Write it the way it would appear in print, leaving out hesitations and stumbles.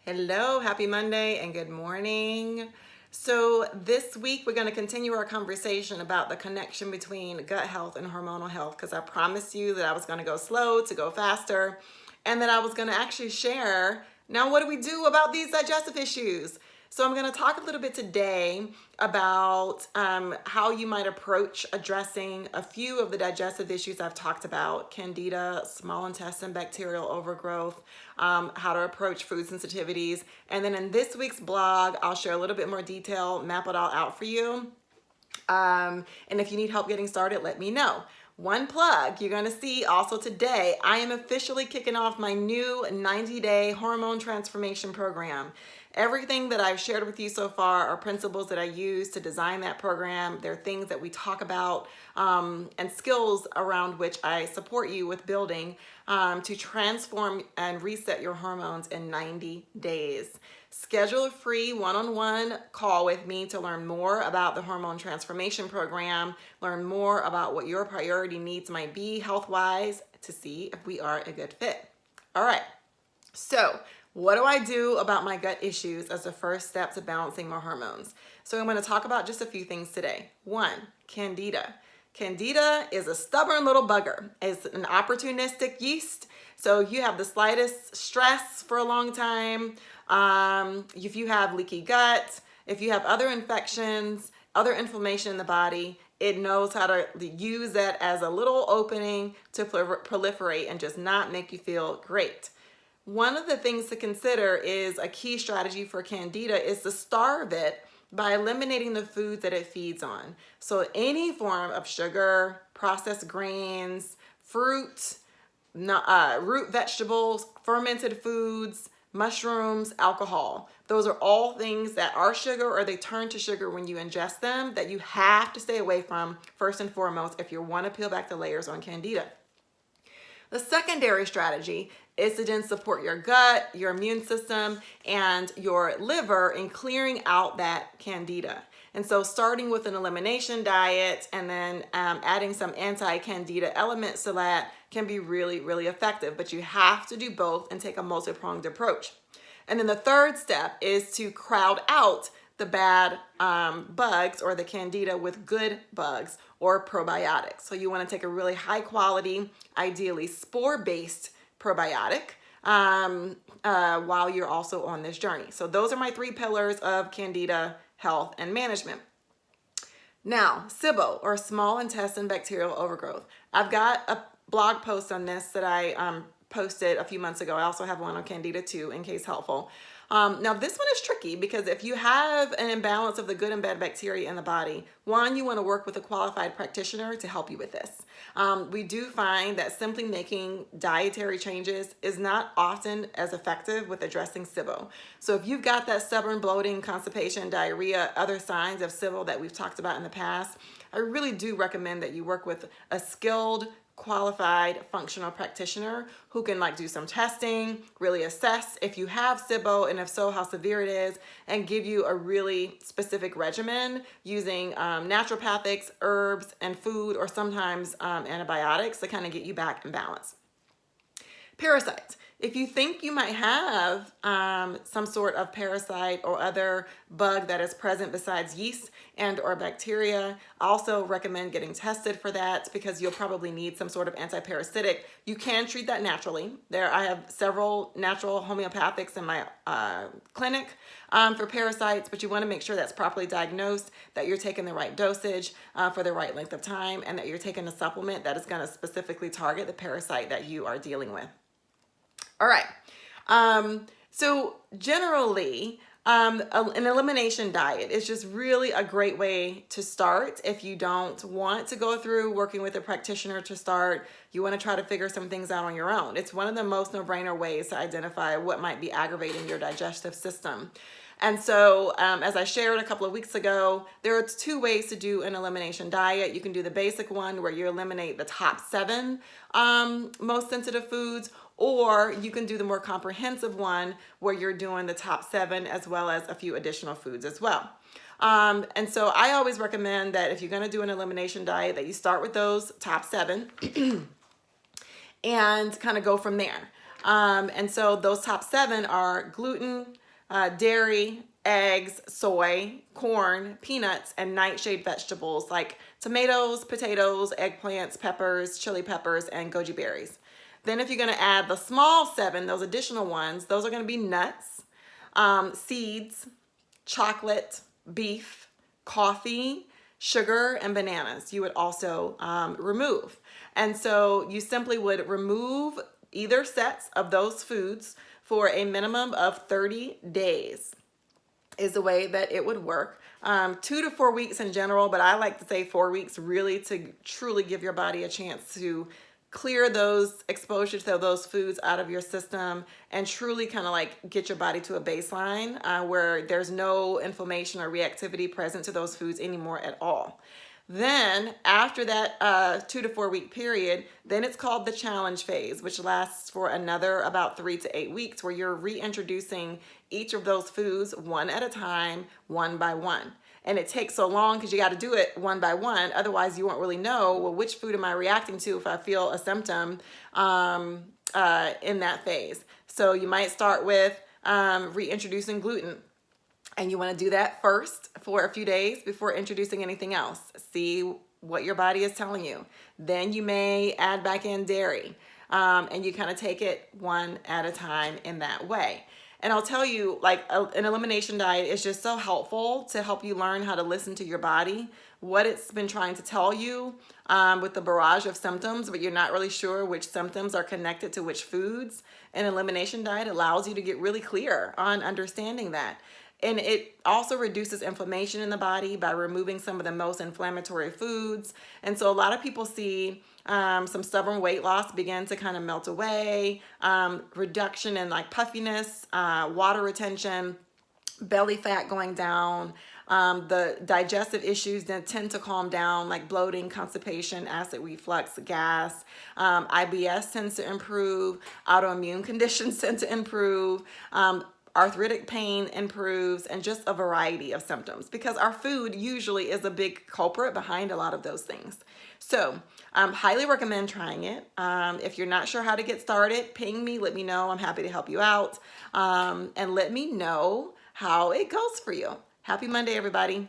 Hello, happy Monday and good morning. So this week we're going to continue our conversation about the connection between gut health and hormonal health, because I promised you that I was going to go slow to go faster, and that I was going to actually share, now what do we do about these digestive issues? So I'm going to talk a little bit today about how you might approach addressing a few of the digestive issues I've talked about: Candida, small intestine bacterial overgrowth, how to approach food sensitivities. And then in this week's blog, I'll share a little bit more detail, map it all out for you. And if you need help getting started, let me know. One plug, you're going to see also today, I am officially kicking off my new 90-day hormone transformation program. Everything that I've shared with you so far are principles that I use to design that program. They're things that we talk about and skills around which I support you with building to transform and reset your hormones in 90 days. Schedule a free one-on-one call with me to learn more about the hormone transformation program, learn more about what your priority needs might be health-wise, to see if we are a good fit. All right, so what do I do about my gut issues as a first step to balancing my hormones? So I'm going to talk about just a few things today. One, Candida. Candida is a stubborn little bugger. It's an opportunistic yeast. So you have the slightest stress for a long time, if you have leaky gut, if you have other infections, other inflammation in the body, it knows how to use that as a little opening to proliferate and just not make you feel great. One of the things to consider is a key strategy for Candida is to starve it by eliminating the foods that it feeds on. So any form of sugar, processed grains, fruit, root vegetables, fermented foods, mushrooms, alcohol. Those are all things that are sugar, or they turn to sugar when you ingest them, that you have to stay away from first and foremost if you want to peel back the layers on Candida. The secondary strategy is to then support your gut, your immune system, and your liver in clearing out that Candida. And so starting with an elimination diet and then adding some anti-Candida elements to that can be really, really effective. But you have to do both and take a multi-pronged approach. And then the third step is to crowd out the bad bugs or the Candida with good bugs or probiotics. So you want to take a really high quality, ideally spore-based probiotic while you're also on this journey. So those are my three pillars of Candida health and management. Now, SIBO, or small intestine bacterial overgrowth. I've got a blog post on this that I posted a few months ago. I also have one on Candida too, in case helpful. Now this one is tricky because if you have an imbalance of the good and bad bacteria in the body, one, you want to work with a qualified practitioner to help you with this. We do find that simply making dietary changes is not often as effective with addressing SIBO. So if you've got that stubborn bloating, constipation, diarrhea, other signs of SIBO that we've talked about in the past, I really do recommend that you work with a skilled, qualified functional practitioner who can do some testing, really assess if you have SIBO, and if so, how severe it is, and give you a really specific regimen using naturopathics, herbs, and food, or sometimes antibiotics to kind of get you back in balance. Parasites. If you think you might have some sort of parasite or other bug that is present besides yeast and or bacteria, I also recommend getting tested for that because you'll probably need some sort of antiparasitic. You can treat that naturally. I have several natural homeopathics in my clinic for parasites, but you want to make sure that's properly diagnosed, that you're taking the right dosage for the right length of time, and that you're taking a supplement that is going to specifically target the parasite that you are dealing with. All right, so generally, an elimination diet is just really a great way to start. If you don't want to go through working with a practitioner to start, you want to try to figure some things out on your own. It's one of the most no-brainer ways to identify what might be aggravating your digestive system. And so, as I shared a couple of weeks ago, there are two ways to do an elimination diet. You can do the basic one where you eliminate the top 7 most sensitive foods, or you can do the more comprehensive one where you're doing the top 7 as well as a few additional foods as well. And so I always recommend that if you're going to do an elimination diet, that you start with those top 7 and kind of go from there. And so those top 7 are gluten, dairy, eggs, soy, corn, peanuts, and nightshade vegetables like tomatoes, potatoes, eggplants, peppers, chili peppers, and goji berries. Then if you're going to add the small 7, those additional ones, those are going to be nuts, seeds, chocolate, beef, coffee, sugar, and bananas. You would also remove. And so you simply would remove either sets of those foods for a minimum of 30 days is the way that it would work. 2 to 4 weeks in general, but I like to say 4 weeks really to truly give your body a chance to clear those exposures to those foods out of your system and truly kind of like get your body to a baseline where there's no inflammation or reactivity present to those foods anymore at all. Then after that 2 to 4 week period, then it's called the challenge phase, which lasts for another about 3 to 8 weeks, where you're reintroducing each of those foods one at a time, one by one. And it takes so long because you got to do it one by one. Otherwise, you won't really know, well, which food am I reacting to if I feel a symptom in that phase. So you might start with reintroducing gluten. And you want to do that first for a few days before introducing anything else. See what your body is telling you. Then you may add back in dairy. And you kind of take it one at a time in that way. And I'll tell you, like an elimination diet is just so helpful to help you learn how to listen to your body, what it's been trying to tell you with the barrage of symptoms, but you're not really sure which symptoms are connected to which foods. An elimination diet allows you to get really clear on understanding that. And it also reduces inflammation in the body by removing some of the most inflammatory foods. And so a lot of people see some stubborn weight loss begin to kind of melt away, reduction in like puffiness, water retention, belly fat going down. The digestive issues then tend to calm down, like bloating, constipation, acid reflux, gas. IBS tends to improve. Autoimmune conditions tend to improve. Arthritic pain improves, and just a variety of symptoms, because our food usually is a big culprit behind a lot of those things. So highly recommend trying it. If you're not sure how to get started, ping me, let me know. I'm happy to help you out. And let me know how it goes for you. Happy Monday, everybody.